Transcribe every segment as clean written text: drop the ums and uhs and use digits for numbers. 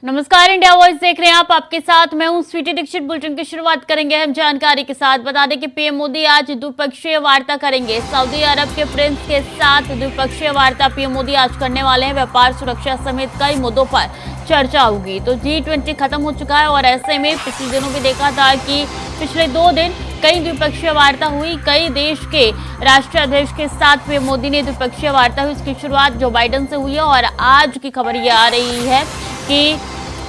नमस्कार, India voice देख रहे हैं आप। आपके साथ मैं हूं स्वीटी दीक्षित। बुलेटिन की शुरुआत करेंगे हम जानकारी के साथ। बता दें कि पीएम मोदी आज द्विपक्षीय वार्ता करेंगे। सऊदी अरब के प्रिंस के साथ द्विपक्षीय वार्ता पीएम मोदी आज करने वाले हैं। व्यापार, सुरक्षा समेत कई मुद्दों पर चर्चा होगी। तो G20 खत्म हो चुका है और ऐसे में पिछले दिनों भी देखा था कि पिछले 2 दिन कई द्विपक्षीय वार्ता हुई। कई देश के राष्ट्राध्यक्ष के साथ पीएम मोदी ने द्विपक्षीय वार्ता हुई। इसकी शुरुआत जो बाइडेन से हुई है और आज की खबर ये आ रही है कि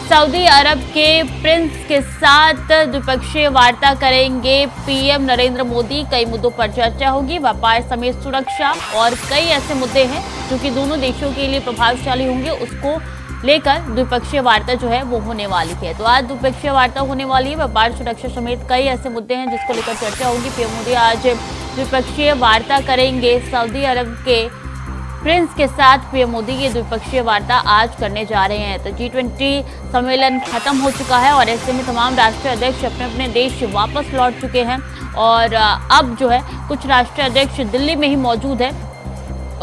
सऊदी अरब के प्रिंस के साथ द्विपक्षीय वार्ता करेंगे पीएम नरेंद्र मोदी। कई मुद्दों पर चर्चा होगी। व्यापार समेत सुरक्षा और कई ऐसे मुद्दे हैं जो कि दोनों देशों के लिए प्रभावशाली होंगे। उसको लेकर द्विपक्षीय वार्ता जो है वो होने वाली है। तो आज द्विपक्षीय वार्ता होने वाली है। व्यापार, सुरक्षा समेत कई ऐसे मुद्दे हैं जिसको लेकर चर्चा होगी। पीएम मोदी आज द्विपक्षीय वार्ता करेंगे। सऊदी अरब के प्रिंस के साथ पीएम मोदी की द्विपक्षीय वार्ता आज करने जा रहे हैं। तो G20 सम्मेलन खत्म हो चुका है और ऐसे में तमाम राष्ट्राध्यक्ष अपने अपने देश वापस लौट चुके हैं और अब जो है कुछ राष्ट्राध्यक्ष दिल्ली में ही मौजूद है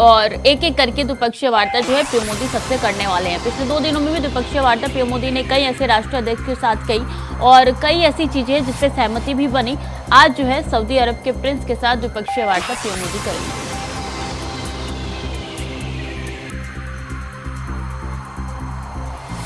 और एक एक करके द्विपक्षीय वार्ता जो है पीएम मोदी सबसे करने वाले हैं। पिछले 2 दिनों में भी द्विपक्षीय वार्ता पीएम मोदी ने कई ऐसे राष्ट्राध्यक्ष के साथ की और कई ऐसी चीजें जिससे सहमति भी बनी। आज जो है सऊदी अरब के प्रिंस के साथ द्विपक्षीय वार्ता पीएम मोदी करेंगे।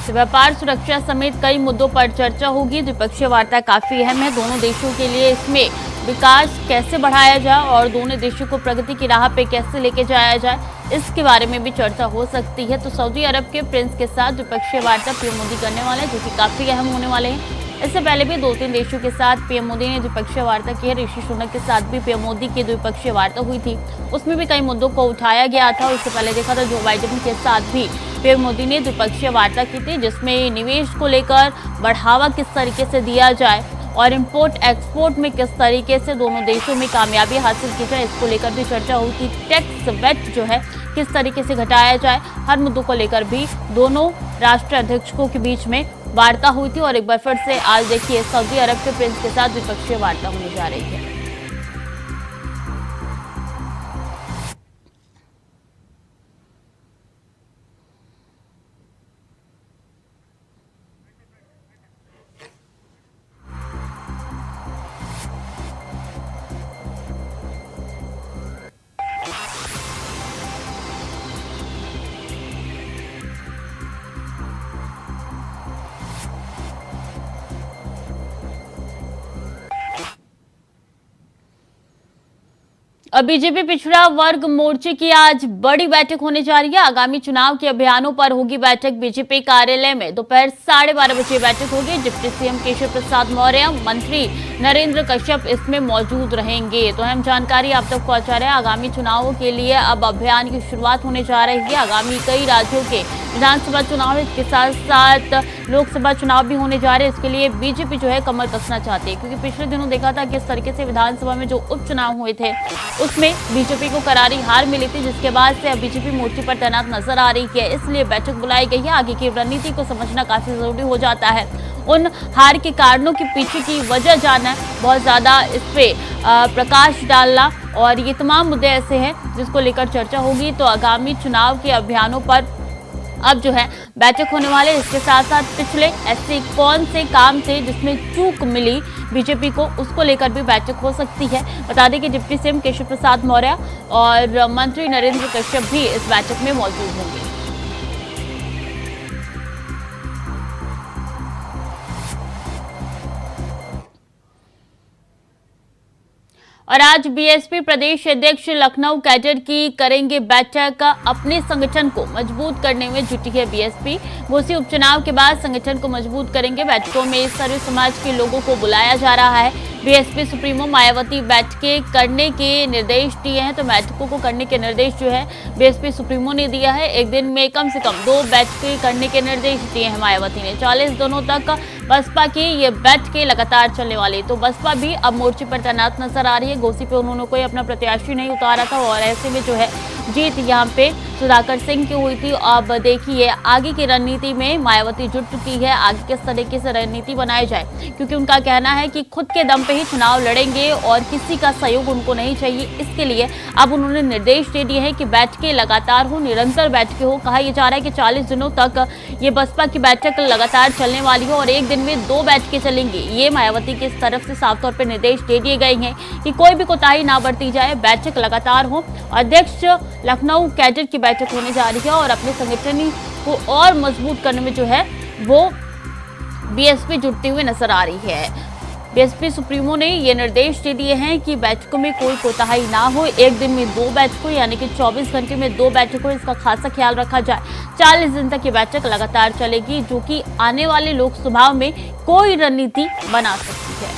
व्यापार, सुरक्षा समेत कई मुद्दों पर चर्चा होगी। द्विपक्षीय वार्ता काफी अहम है दोनों देशों के लिए। इसमें विकास कैसे बढ़ाया जाए और दोनों देशों को प्रगति की राह पे कैसे लेके जाया जाए, इसके बारे में भी चर्चा हो सकती है। तो सऊदी अरब के प्रिंस के साथ द्विपक्षीय वार्ता पीएम मोदी करने वाले हैं जो कि काफी अहम होने वाले हैं। इससे पहले भी 2-3 देशों के साथ पीएम मोदी ने द्विपक्षीय वार्ता की है। ऋषि सुनक के साथ भी पीएम मोदी की द्विपक्षीय वार्ता हुई थी। उसमें भी कई मुद्दों को उठाया गया था। उससे पहले देखा था जो बाइडेन के साथ भी पीएम मोदी ने द्विपक्षीय वार्ता की थी जिसमें निवेश को लेकर बढ़ावा किस तरीके से दिया जाए और इंपोर्ट एक्सपोर्ट में किस तरीके से दोनों देशों में कामयाबी हासिल की जाए, इसको लेकर भी चर्चा हुई थी। टैक्स वेट जो है किस तरीके से घटाया जाए, हर मुद्दों को लेकर भी दोनों राष्ट्राध्यक्षों के बीच में वार्ता हुई थी। और एक बार फिर से आज देखिए सऊदी अरब के प्रिंस के साथ द्विपक्षीय वार्ता होने जा रही है। अब बीजेपी पिछड़ा वर्ग मोर्चे की आज बड़ी बैठक होने जा रही है। आगामी चुनाव के अभियानों पर होगी बैठक बीजेपी कार्यालय में। दोपहर 12:30 बजे बैठक होगी। डिप्टी सीएम केशव प्रसाद मौर्य, मंत्री नरेंद्र कश्यप इसमें मौजूद रहेंगे। तो अहम जानकारी आप तक पहुंचा रहे हैं। आगामी चुनावों के लिए अब अभियान की शुरुआत होने जा रही है। आगामी कई राज्यों के विधानसभा चुनाव, इसके साथ साथ लोकसभा चुनाव भी होने जा रहे हैं। इसके लिए बीजेपी जो है कमर कसना चाहती है क्योंकि पिछले दिनों देखा था किस तरीके से विधानसभा में जो उपचुनाव हुए थे उसमें बीजेपी को करारी हार मिली थी, जिसके बाद से अब बीजेपी मोर्चे पर तैनात नजर आ रही है। इसलिए बैठक बुलाई गई है। आगे की रणनीति को समझना काफी जरूरी हो जाता है। उन हार के कारणों के पीछे की वजह जानना, बहुत ज्यादा इस पे प्रकाश डालना और ये तमाम मुद्दे ऐसे हैं जिसको लेकर चर्चा होगी। तो आगामी चुनाव के अभियानों पर अब जो है बैठक होने वाले। इसके साथ साथ पिछले ऐसे कौन से काम थे जिसमें चूक मिली बीजेपी को, उसको लेकर भी बैठक हो सकती है। बता दें कि डिप्टी सीएम केशव प्रसाद मौर्य और मंत्री नरेंद्र कश्यप भी इस बैठक में मौजूद होंगे। और आज बीएसपी प्रदेश अध्यक्ष लखनऊ कैडर की करेंगे बैठक। अपने संगठन को मजबूत करने में जुटी है बीएसपी। घोसी उपचुनाव के बाद संगठन को मजबूत करेंगे। बैठकों में सर्व समाज के लोगों को बुलाया जा रहा है। बीएसपी सुप्रीमो मायावती बैठकें करने के निर्देश दिए हैं। तो बैठकों को करने के निर्देश जो है बीएसपी सुप्रीमो ने दिया है। एक दिन में कम से कम 2 बैठकें करने के निर्देश दिए हैं मायावती ने। 40 दिनों तक बसपा की ये बैठकें लगातार चलने वाली। तो बसपा भी अब मोर्चे पर तैनात नजर आ रही है। घोसी पे उन्होंने कोई अपना प्रत्याशी नहीं उतारा था और ऐसे में जो है जीत यहाँ पे सुधाकर सिंह की हुई थी। अब देखिए आगे की रणनीति में मायावती जुट चुकी है, आगे किस तरीके से रणनीति बनाई जाए, क्योंकि उनका कहना है कि खुद के दम पे ही चुनाव लड़ेंगे और किसी का सहयोग उनको नहीं चाहिए। इसके लिए अब उन्होंने निर्देश दे दिए हैं कि बैठकें लगातार हो, निरंतर बैठकें हो। कहा यह जा रहा है कि 40 दिनों तक ये बसपा की बैठक लगातार चलने वाली है और एक दिन में 2 बैठकें चलेंगी। ये मायावती की तरफ से साफ तौर पर निर्देश दे दिए गए हैं कि कोई भी कोताही ना बरती जाए, बैठक लगातार हो। अध्यक्ष लखनऊ कैडर की बैठक होने जा रही है और अपने संगठन को और मजबूत करने में जो है वो बीएसपी जुटती हुई नजर आ रही है। बीएसपी सुप्रीमो ने ये निर्देश दे दिए हैं कि बैठकों में कोई कोताही ना हो, एक दिन में 2 बैठकों यानी कि 24 घंटे में 2 बैठकों, इसका खासा ख्याल रखा जाए। 40 दिन तक ये बैठक लगातार चलेगी, जो कि आने वाले लोकसभा में कोई रणनीति बना सकती है।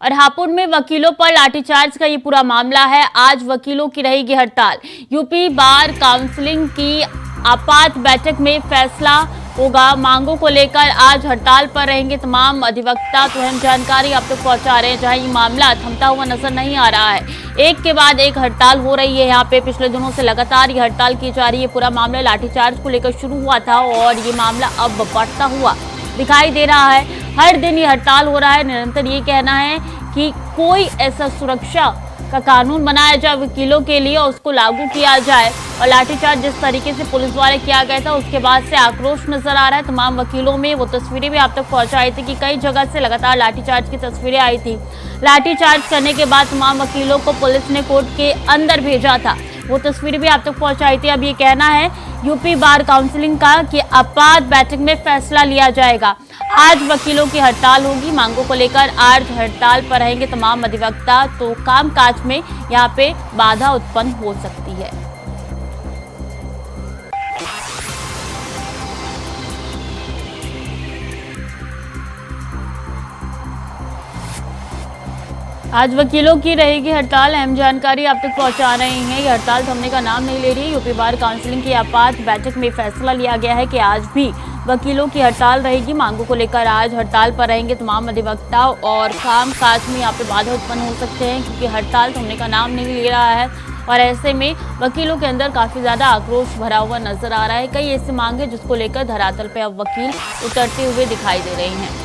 और हापुड़ में वकीलों पर लाठीचार्ज का ये पूरा मामला है। आज वकीलों की रहेगी हड़ताल। यूपी बार काउंसिलिंग की आपात बैठक में फैसला होगा। मांगों को लेकर आज हड़ताल पर रहेंगे तमाम अधिवक्ता। तो अहम जानकारी आप तक पहुंचा रहे हैं, जहां ये मामला थमता हुआ नजर नहीं आ रहा है। एक के बाद एक हड़ताल हो रही है। यहाँ पे पिछले दिनों से लगातार ये हड़ताल की जा रही है। पूरा मामला लाठीचार्ज को लेकर शुरू हुआ था और ये मामला अब बढ़ता हुआ दिखाई दे रहा है। हर दिन ये हड़ताल हो रहा है। निरंतर ये कहना है कि कोई ऐसा सुरक्षा का कानून बनाया जाए वकीलों के लिए और उसको लागू किया जाए। और लाठीचार्ज जिस तरीके से पुलिस द्वारा किया गया था, उसके बाद से आक्रोश नजर आ रहा है तमाम वकीलों में। वो तस्वीरें भी आप तक पहुंचाई थी कि कई जगह से लगातार लाठीचार्ज की तस्वीरें आई थी। लाठीचार्ज करने के बाद तमाम वकीलों को पुलिस ने कोर्ट के अंदर भेजा था। वो तस्वीरें भी आप तक पहुंचाई थी। अब ये कहना है यूपी बार काउंसिलिंग का कि आपात बैठक में फैसला लिया जाएगा। आज वकीलों की हड़ताल होगी। मांगों को लेकर आज हड़ताल पर रहेंगे तमाम अधिवक्ता। तो कामकाज में यहाँ पे बाधा उत्पन्न हो सकती है। आज वकीलों की रहेगी हड़ताल। अहम जानकारी आप तक पहुंचा रहे हैं। ये हड़ताल थमने का नाम नहीं ले रही है। यूपी बार काउंसिलिंग की आपात बैठक में फैसला लिया गया है कि आज भी वकीलों की हड़ताल रहेगी। मांगों को लेकर आज हड़ताल पर रहेंगे तमाम अधिवक्ता और कामकाज में यहाँ पे बाधा उत्पन्न हो सकते हैं, क्योंकि हड़ताल थमने का नाम नहीं ले रहा है। और ऐसे में वकीलों के अंदर काफी ज्यादा आक्रोश भरा हुआ नजर आ रहा है। कई ऐसी मांग है जिसको लेकर धरातल पे अब वकील उतरते हुए दिखाई दे रहे हैं।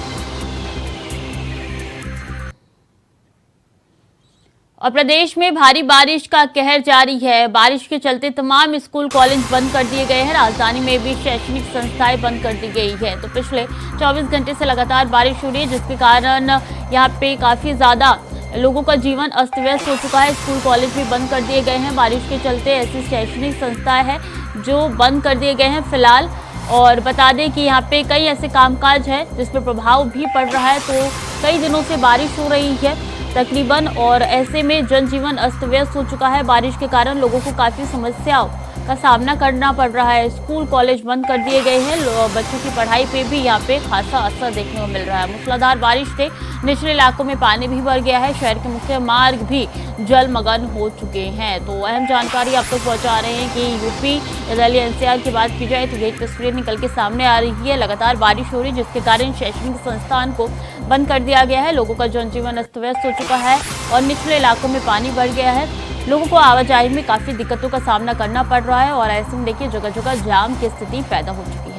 और प्रदेश में भारी बारिश का कहर जारी है। बारिश के चलते तमाम स्कूल कॉलेज बंद कर दिए गए हैं। राजधानी में भी शैक्षणिक संस्थाएं बंद कर दी गई है। तो पिछले 24 घंटे से लगातार बारिश हो रही है, जिसके कारण यहाँ पे काफी ज्यादा लोगों का जीवन अस्त व्यस्त हो चुका है। स्कूल कॉलेज भी बंद कर दिए गए हैं। बारिश के चलते ऐसी शैक्षणिक संस्थाएं हैं जो बंद कर दिए गए हैं फिलहाल। और बता दें कि यहाँ पे कई ऐसे कामकाज है जिस पर प्रभाव भी पड़ रहा है। तो कई दिनों से बारिश हो रही है तकरीबन, और ऐसे में जनजीवन अस्त व्यस्त हो चुका है। बारिश के कारण लोगों को काफ़ी समस्याओं का सामना करना पड़ रहा है। स्कूल कॉलेज बंद कर दिए गए हैं। बच्चों की पढ़ाई पे भी यहाँ पे खासा असर देखने को मिल रहा है। मूसलाधार बारिश से निचले इलाकों में पानी भी भर गया है। शहर के मुख्य मार्ग भी जलमग्न हो चुके हैं। तो अहम जानकारी आप तक पहुँचा रहे हैं कि यूपी दिल्ली एनसीआर की बात की जाए तो यही तस्वीरें निकल के सामने आ रही है। लगातार बारिश हो रही है, जिसके कारण शैक्षणिक संस्थान को बंद कर दिया गया है। लोगों का जनजीवन अस्त व्यस्त हो चुका है और निचले इलाकों में पानी भर गया है। लोगों को आवाजाही में काफी दिक्कतों का सामना करना पड़ रहा है और ऐसे में देखिए जगह जगह जाम की स्थिति पैदा हो चुकी है।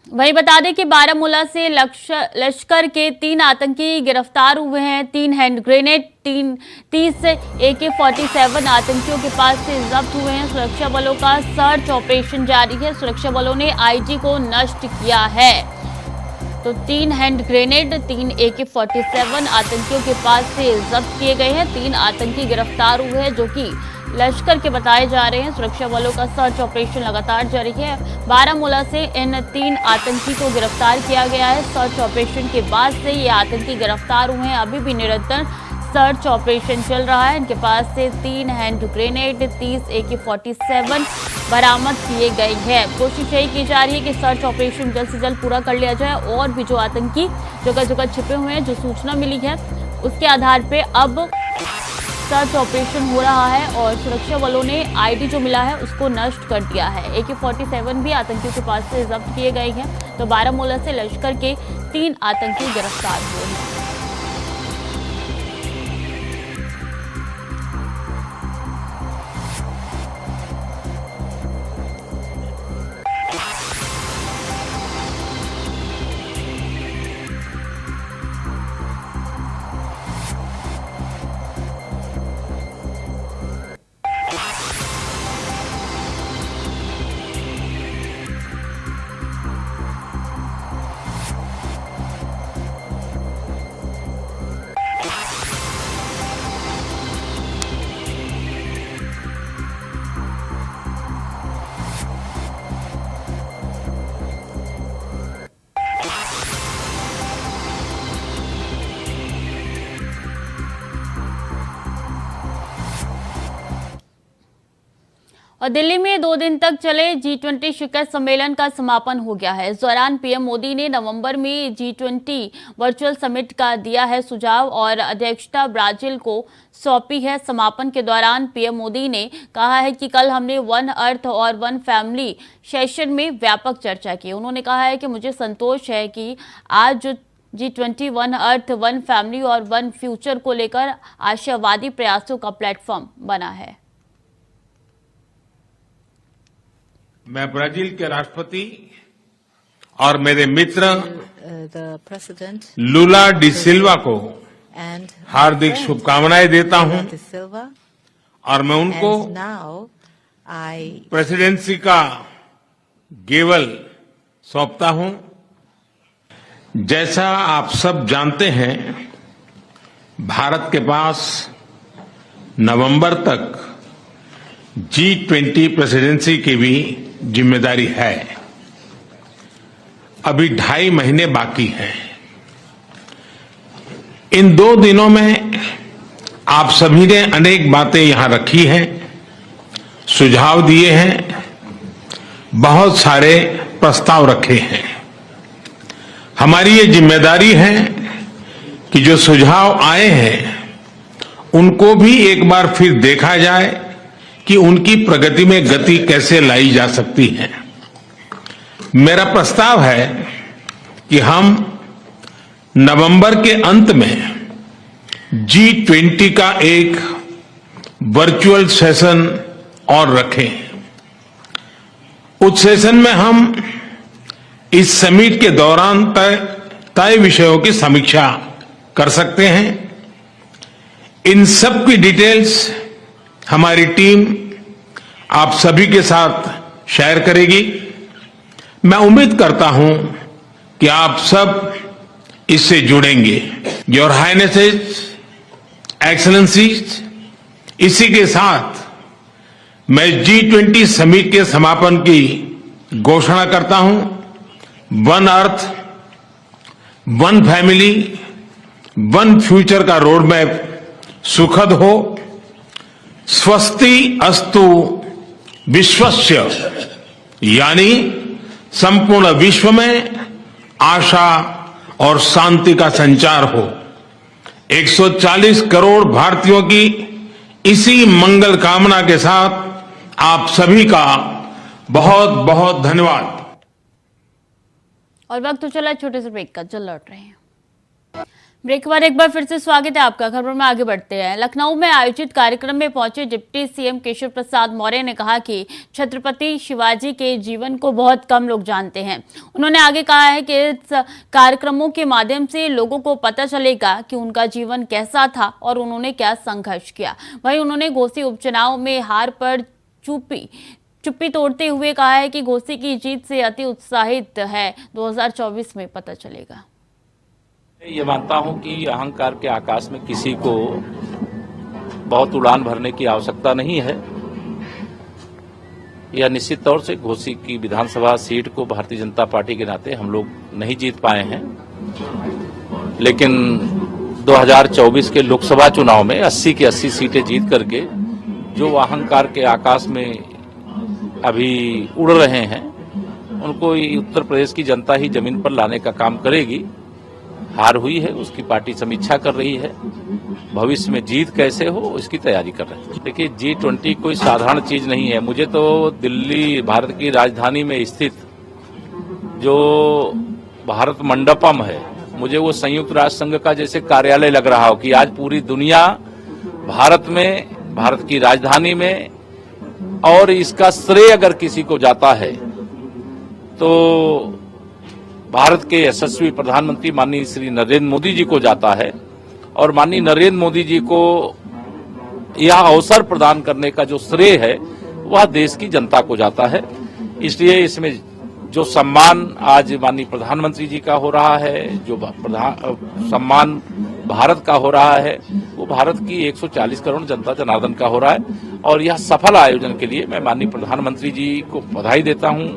वहीं बता दें कि बारामूला से लश्कर के 3 आतंकी गिरफ्तार हुए हैं। 3 हैंड ग्रेनेड, 30 AK-47 आतंकियों के पास से जब्त हुए हैं। सुरक्षा बलों का सर्च ऑपरेशन जारी है। सुरक्षा बलों ने आईजी को नष्ट किया है। तो 3 हैंड ग्रेनेड, 3 AK-47 आतंकियों के पास से जब्त किए गए हैं। 3 आतंकी गिरफ्तार हुए हैं जो कि लश्कर के बताए जा रहे हैं। सुरक्षा बलों का सर्च ऑपरेशन लगातार जारी है। बारामूला से इन 3 आतंकी को गिरफ्तार किया गया है। सर्च ऑपरेशन के बाद से ये आतंकी गिरफ्तार हुए हैं। अभी भी निरंतर सर्च ऑपरेशन चल रहा है। इनके पास से 3 हैंड ग्रेनेड, 30 AK-47 बरामद किए गए हैं। कोशिश यही की जा रही है कि सर्च ऑपरेशन जल्द से जल्द पूरा कर लिया जाए और भी जो आतंकी जगह जगह छिपे हुए हैं, जो सूचना मिली है उसके आधार पे अब सर्च ऑपरेशन हो रहा है और सुरक्षा बलों ने आईडी जो मिला है उसको नष्ट कर दिया है। AK-47 भी आतंकियों के पास से जब्त किए गए हैं। तो बारामूला से लश्कर के 3 आतंकी गिरफ्तार हुए हैं। और दिल्ली में 2 दिन तक चले G20 शिखर सम्मेलन का समापन हो गया है। इस दौरान पीएम मोदी ने नवंबर में G20 वर्चुअल समिट का दिया है सुझाव और अध्यक्षता ब्राजील को सौंपी है। समापन के दौरान पीएम मोदी ने कहा है कि कल हमने वन अर्थ और वन फैमिली सेशन में व्यापक चर्चा की। उन्होंने कहा है कि मुझे संतोष है कि आज जो G20 one earth, one family और वन फ्यूचर को लेकर आशावादी प्रयासों का प्लेटफॉर्म बना है। मैं ब्राजील के राष्ट्रपति और मेरे मित्र लुला डी सिल्वा को हार्दिक शुभकामनाएं देता हूं और मैं उनको प्रेसिडेंसी का गेवल सौंपता हूं। जैसा आप सब जानते हैं, भारत के पास नवंबर तक G20 प्रेसिडेंसी की भी जिम्मेदारी है। अभी 2.5 महीने बाकी हैं। इन 2 दिनों में आप सभी ने अनेक बातें यहां रखी हैं, सुझाव दिए हैं, बहुत सारे प्रस्ताव रखे हैं। हमारी ये जिम्मेदारी है कि जो सुझाव आए हैं उनको भी एक बार फिर देखा जाए कि उनकी प्रगति में गति कैसे लाई जा सकती है। मेरा प्रस्ताव है कि हम नवंबर के अंत में G20 का एक वर्चुअल सेशन और रखें। उस सेशन में हम इस समिट के दौरान तय विषयों की समीक्षा कर सकते हैं। इन सब की डिटेल्स हमारी टीम आप सभी के साथ शेयर करेगी। मैं उम्मीद करता हूं कि आप सब इससे जुड़ेंगे। योर हाइनेसेस, एक्सेलेंसीज, इसी के साथ मैं G20 समिट के समापन की घोषणा करता हूं। One earth, one family, one future का रोड मैप सुखद हो। स्वस्ति अस्तु विश्वस्य, यानी संपूर्ण विश्व में आशा और शांति का संचार हो। 140 करोड़ भारतीयों की इसी मंगल कामना के साथ आप सभी का बहुत बहुत धन्यवाद। और वक्त तो चला छोटे से ब्रेक का, चल लौट रहे हैं। ब्रेक के बाद एक बार फिर से स्वागत है आपका। खबरों में आगे बढ़ते हैं। लखनऊ में आयोजित कार्यक्रम में पहुंचे डिप्टी सीएम केशव प्रसाद मौर्य ने कहा कि छत्रपति शिवाजी के जीवन को बहुत कम लोग जानते हैं। उन्होंने आगे कहा है कि इस कार्यक्रमों के माध्यम से लोगों को पता चलेगा कि उनका जीवन कैसा था और उन्होंने क्या संघर्ष किया। वहीं उन्होंने घोसी उपचुनाव में हार पर चुप्पी तोड़ते हुए कहा है कि घोसी की जीत से अति उत्साहित है। 2024 में पता चलेगा। ये मानता हूं कि अहंकार के आकाश में किसी को बहुत उड़ान भरने की आवश्यकता नहीं है। यह निश्चित तौर से घोसी की विधानसभा सीट को भारतीय जनता पार्टी के नाते हम लोग नहीं जीत पाए हैं, लेकिन 2024 के लोकसभा चुनाव में 80 की 80 सीटें जीत करके जो अहंकार के आकाश में अभी उड़ रहे हैं उनको उत्तर प्रदेश की जनता ही जमीन पर लाने का काम करेगी। हार हुई है उसकी पार्टी समीक्षा कर रही है, भविष्य में जीत कैसे हो इसकी तैयारी कर रहे हैं। देखिए G20 कोई साधारण चीज नहीं है। मुझे तो दिल्ली भारत की राजधानी में स्थित जो भारत मंडपम है, मुझे वो संयुक्त राष्ट्र संघ का जैसे कार्यालय लग रहा हो कि आज पूरी दुनिया भारत में, भारत की राजधानी में, और इसका श्रेय अगर किसी को जाता है तो भारत के यशस्वी प्रधानमंत्री माननीय श्री नरेंद्र मोदी जी को जाता है। और माननीय नरेंद्र मोदी जी को यह अवसर प्रदान करने का जो श्रेय है वह देश की जनता को जाता है। इसलिए इसमें जो सम्मान आज माननीय प्रधानमंत्री जी का हो रहा है, जो सम्मान भारत का हो रहा है, वो भारत की 140 करोड़ जनता जनार्दन का हो रहा है। और यह सफल आयोजन के लिए मैं माननीय प्रधानमंत्री जी को बधाई देता हूं।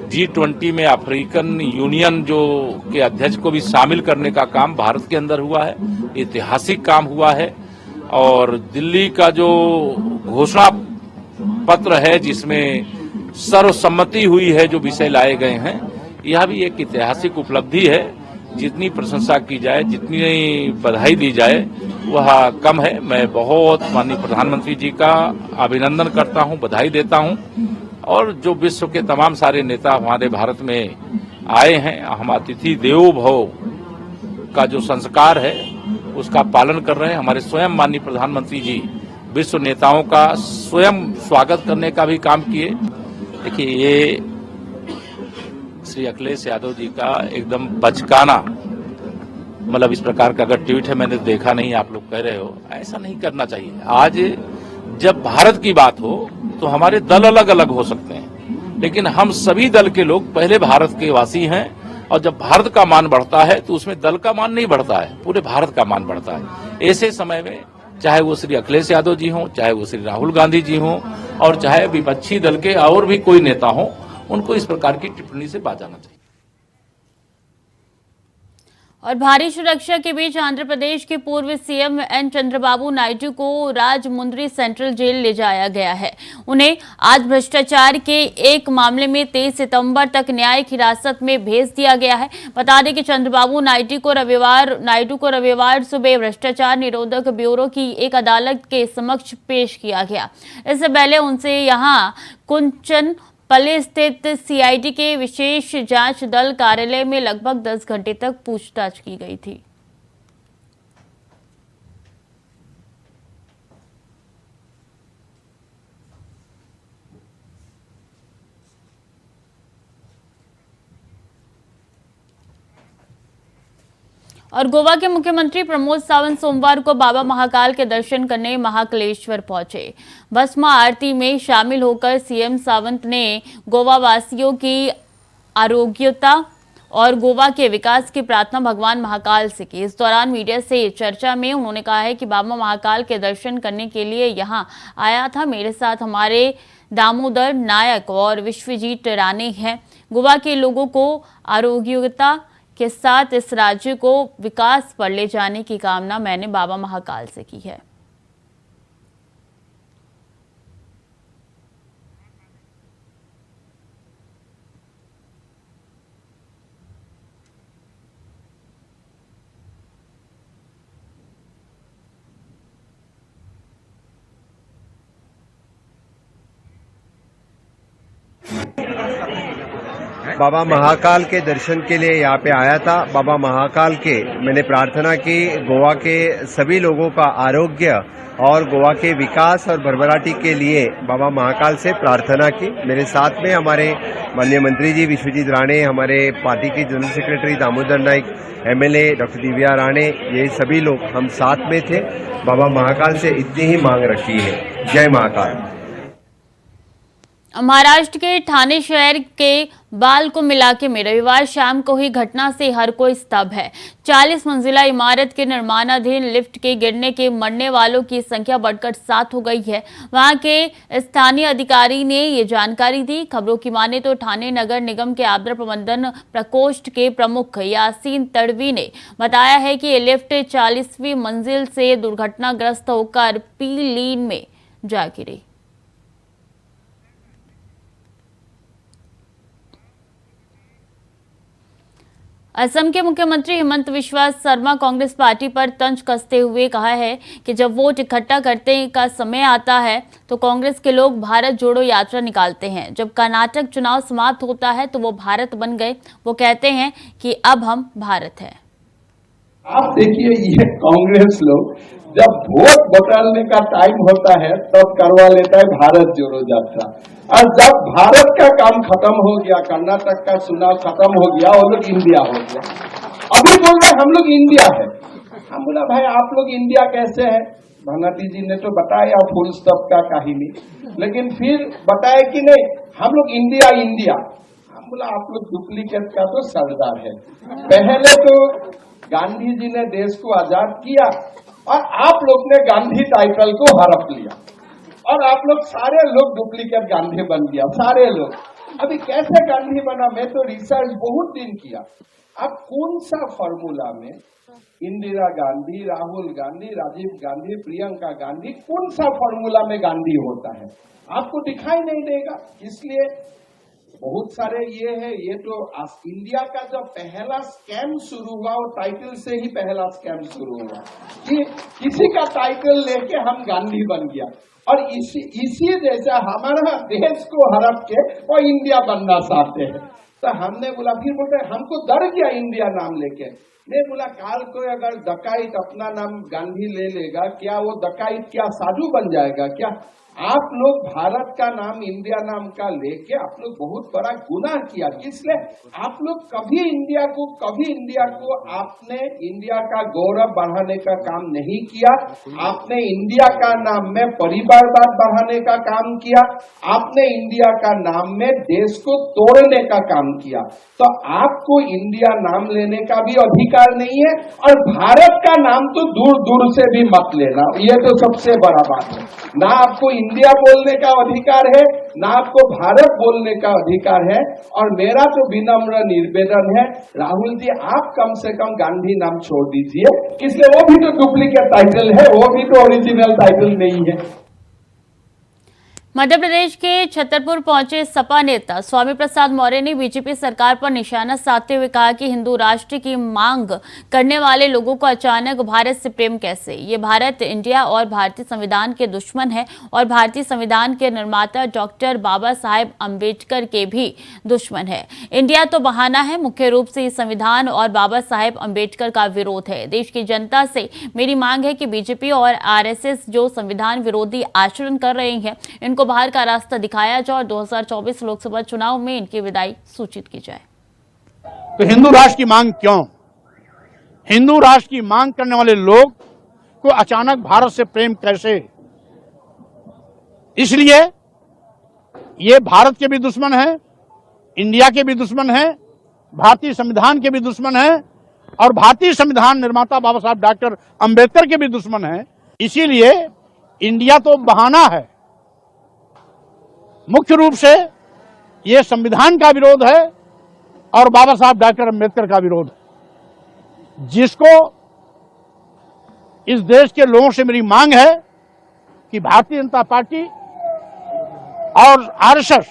G20 में अफ्रीकन यूनियन जो के अध्यक्ष को भी शामिल करने का काम भारत के अंदर हुआ है, ऐतिहासिक काम हुआ है। और दिल्ली का जो घोषणा पत्र है जिसमें सर्वसम्मति हुई है, जो विषय लाए गए हैं, यह भी एक ऐतिहासिक उपलब्धि है। जितनी प्रशंसा की जाए, जितनी बधाई दी जाए वह कम है। मैं बहुत माननीय प्रधानमंत्री जी का अभिनंदन करता हूं, बधाई देता हूं। और जो विश्व के तमाम सारे नेता हमारे भारत में आए हैं, हम अतिथि देवो भव का जो संस्कार है उसका पालन कर रहे हैं। हमारे स्वयं माननीय प्रधानमंत्री जी विश्व नेताओं का स्वयं स्वागत करने का भी काम किए। देखिए ये श्री अखिलेश यादव जी का एकदम बचकाना, मतलब इस प्रकार का अगर ट्वीट है, मैंने देखा नहीं, आप लोग कह रहे हो, ऐसा नहीं करना चाहिए। आज जब भारत की बात हो तो हमारे दल अलग अलग हो सकते हैं, लेकिन हम सभी दल के लोग पहले भारत के वासी हैं। और जब भारत का मान बढ़ता है तो उसमें दल का मान नहीं बढ़ता है, पूरे भारत का मान बढ़ता है। ऐसे समय में चाहे वो श्री अखिलेश यादव जी हों, चाहे वो श्री राहुल गांधी जी हों, और चाहे विपक्षी दल के और भी कोई नेता हों, उनको इस प्रकार की टिप्पणी से बचाना चाहिए। और भारी सुरक्षा के बीच आंध्र प्रदेश के पूर्व सीएम एन चंद्रबाबू नायडू को राजमुंद्री सेंट्रल जेल ले जाया गया है। उन्हें आज भ्रष्टाचार के एक मामले में 23 सितंबर तक न्यायिक हिरासत में भेज दिया गया है। बता दें कि चंद्रबाबू नायडू को रविवार सुबह भ्रष्टाचार निरोधक ब्यूरो की एक अदालत के समक्ष पेश किया गया। इससे पहले उनसे यहां कुंचन पल्ली स्थित सीआईडी के विशेष जांच दल कार्यालय में लगभग 10 घंटे तक पूछताछ की गई थी। और गोवा के मुख्यमंत्री प्रमोद सावंत सोमवार को बाबा महाकाल के दर्शन करने महाकालेश्वर पहुंचे। भस्म आरती में शामिल होकर सीएम सावंत ने गोवा वासियों की आरोग्यता और गोवा के विकास की प्रार्थना भगवान महाकाल से की। इस दौरान मीडिया से चर्चा में उन्होंने कहा है कि बाबा महाकाल के दर्शन करने के लिए यहां आया था। मेरे साथ हमारे दामोदर नायक और विश्वजीत राणे हैं। गोवा के लोगों को आरोग्यता के साथ इस राज्य को विकास पर ले जाने की कामना मैंने बाबा महाकाल से की है। बाबा महाकाल के दर्शन के लिए यहाँ पे आया था। बाबा महाकाल के मैंने प्रार्थना की, गोवा के सभी लोगों का आरोग्य और गोवा के विकास और भरभराटी के लिए बाबा महाकाल से प्रार्थना की। मेरे साथ में हमारे माननीय मंत्री जी विश्वजीत राणे, हमारे पार्टी के general secretary Damodar Naik, MLA doctor Divya Rane, ये सभी लोग हम साथ में थे। बाबा महाकाल से इतनी ही मांग रखी है। जय महाकाल। महाराष्ट्र के ठाणे शहर के बालकुम इलाके में रविवार शाम को हुई घटना से हर कोई स्तब्ध है। 40 मंजिला इमारत के निर्माणाधीन लिफ्ट के गिरने के मरने वालों की संख्या बढ़कर 7 हो गई है। वहां के स्थानीय अधिकारी ने ये जानकारी दी। खबरों की माने तो ठाणे नगर निगम के आपदा प्रबंधन प्रकोष्ठ के प्रमुख यासीन तड़वी ने बताया है कि ये लिफ्ट 40वीं मंजिल से दुर्घटनाग्रस्त होकर पी लेन में जा गिरी। असम के मुख्यमंत्री हिमंत बिस्वा शर्मा कांग्रेस पार्टी पर तंज कसते हुए कहा है कि जब वोट इकट्ठा करने का समय आता है तो कांग्रेस के लोग भारत जोड़ो यात्रा निकालते हैं। जब कर्नाटक चुनाव समाप्त होता है तो वो भारत बन गए। वो कहते हैं कि अब हम भारत हैं। आप देखिए, ये कांग्रेस लोग जब वोट बदलने का टाइम होता है तब करवा लेता है भारत जोड़ो यात्रा, और जब भारत का काम खत्म हो गया, कर्नाटक का चुनाव खत्म हो गया, वो लोग इंडिया हो गया। अभी बोल रहे हम लोग इंडिया है। हम बोला भाई आप लोग इंडिया कैसे है? भानाती जी ने तो बताया फुल स्टॉप का कहानी, लेकिन फिर बताया कि नहीं हम लोग इंडिया इंडिया। हम बोला आप लोग डुप्लीकेट का तो सरदार है। पहले तो गांधी जी ने देश को आजाद किया और आप लोग ने गांधी टाइटल को हड़प लिया और आप लोग सारे लोग डुप्लीकेट गांधी बन गया, सारे लोग। अभी कैसे गांधी बना? मैं तो रिसर्च बहुत दिन किया। अब कौन सा फॉर्मूला में इंदिरा गांधी, राहुल गांधी, राजीव गांधी, प्रियंका गांधी, कौन सा फॉर्मूला में गांधी होता है? आपको दिखाई नहीं देगा। इसलिए बहुत सारे ये है, ये तो इंडिया का जो पहला स्कैम शुरू हुआ वो टाइटल से ही पहला स्कैम शुरू हुआ कि किसी का टाइटल लेके हम गांधी बन गया, और इसी जैसा हमारा देश को हड़प के वो इंडिया बनना चाहते हैं। तो हमने बोला, फिर बोलते हमको डर गया इंडिया नाम लेके। मैं बोला काल को अगर डकाइत अपना नाम गांधी ले लेगा, क्या वो डकाइत क्या साधु बन जाएगा क्या? आप लोग भारत का नाम इंडिया नाम का लेके आप लोग बहुत बड़ा गुनाह किया। इसलिए आप लोग कभी इंडिया को आपने इंडिया का गौरव बढ़ाने का काम नहीं किया। आपने इंडिया का नाम में परिवारवाद बढ़ाने का काम किया। आपने इंडिया का नाम में देश को तोड़ने का काम किया। तो आपको इंडिया नाम लेने का भी अधिकार नहीं है, और भारत का नाम तो दूर दूर से भी मत लेना। ये तो सबसे बड़ा बात है। ना आपको इंडिया बोलने का अधिकार है, ना आपको भारत बोलने का अधिकार है। और मेरा तो विनम्र निवेदन है, राहुल जी आप कम से कम गांधी नाम छोड़ दीजिए, इसलिए वो भी तो डुप्लीकेट टाइटल है, वो भी तो ओरिजिनल टाइटल नहीं है। मध्य प्रदेश के छतरपुर पहुंचे सपा नेता स्वामी प्रसाद मौर्य ने बीजेपी सरकार पर निशाना साधते हुए कहा कि हिंदू राष्ट्र की मांग करने वाले लोगों को अचानक भारत से प्रेम कैसे? ये भारत, इंडिया और भारतीय संविधान के दुश्मन है, और भारतीय संविधान के निर्माता डॉक्टर बाबा साहेब अम्बेडकर के भी दुश्मन है। इंडिया तो बहाना है, मुख्य रूप से इस संविधान और बाबा साहेब अम्बेडकर का विरोध है। देश की जनता से मेरी मांग है कि बीजेपी और आरएसएस जो संविधान विरोधी आचरण कर रहे हैं, इनको बाहर का रास्ता दिखाया जाए और 2024 लोकसभा चुनाव में इनकी विदाई सूचित की जाए। तो हिंदू राष्ट्र की मांग क्यों? हिंदू राष्ट्र की मांग करने वाले लोग को अचानक भारत से प्रेम कैसे? इसलिए ये भारत के भी दुश्मन है, इंडिया के भी दुश्मन है, भारतीय संविधान के भी दुश्मन है, और भारतीय संविधान निर्माता बाबा साहब डॉक्टर अंबेडकर के भी दुश्मन है। इसीलिए इंडिया तो बहाना है, मुख्य रूप से ये संविधान का विरोध है और बाबा साहब डॉक्टर अंबेडकर का विरोध है। जिसको इस देश के लोगों से मेरी मांग है कि भारतीय जनता पार्टी और आरएसएस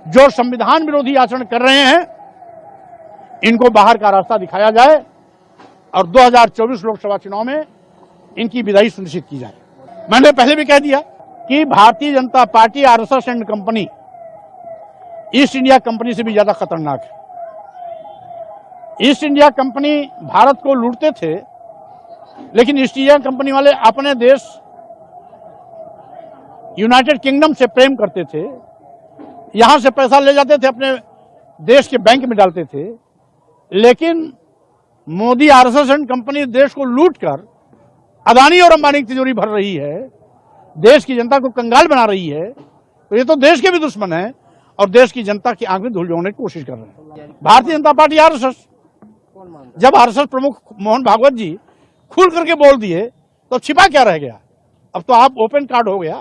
जो संविधान विरोधी आचरण कर रहे हैं, इनको बाहर का रास्ता दिखाया जाए और 2024 लोकसभा चुनाव में इनकी विदाई सुनिश्चित की जाए। मैंने पहले भी कह दिया कि Bharatiya Janata party, RSS and company east India company से भी ज्यादा खतरनाक है। ईस्ट इंडिया कंपनी भारत को लूटते थे, लेकिन ईस्ट इंडिया कंपनी वाले अपने देश यूनाइटेड किंगडम से प्रेम करते थे, यहां से पैसा ले जाते थे, अपने देश के बैंक में डालते थे। लेकिन मोदी आरएसएस एंड कंपनी देश को लूटकर अदानी और अंबानी की तिजोरी भर रही है, देश की जनता को कंगाल बना रही है। तो ये तो देश के भी दुश्मन है और देश की जनता की आंख में धूल झोंकने की कोशिश कर रहे हैं। भारतीय जनता पार्टी, आरएसएस, जब आरएसएस प्रमुख मोहन भागवत जी खुल करके बोल दिए तो छिपा क्या रह गया? अब तो आप ओपन कार्ड हो गया,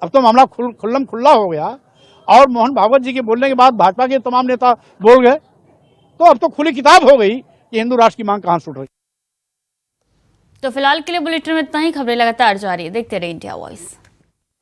अब तो मामला खुल्लम खुल्ला हो गया, और मोहन भागवत जी के बोलने के बाद भाजपा के तमाम नेता बोल गए, तो अब तो खुली किताब हो गई कि हिंदू राष्ट्र की मांग कहां छूट रही। तो फिलहाल के लिए बुलेटिन में इतना ही। खबरें लगातार जारी है, देखते रहिए इंडिया वॉइस।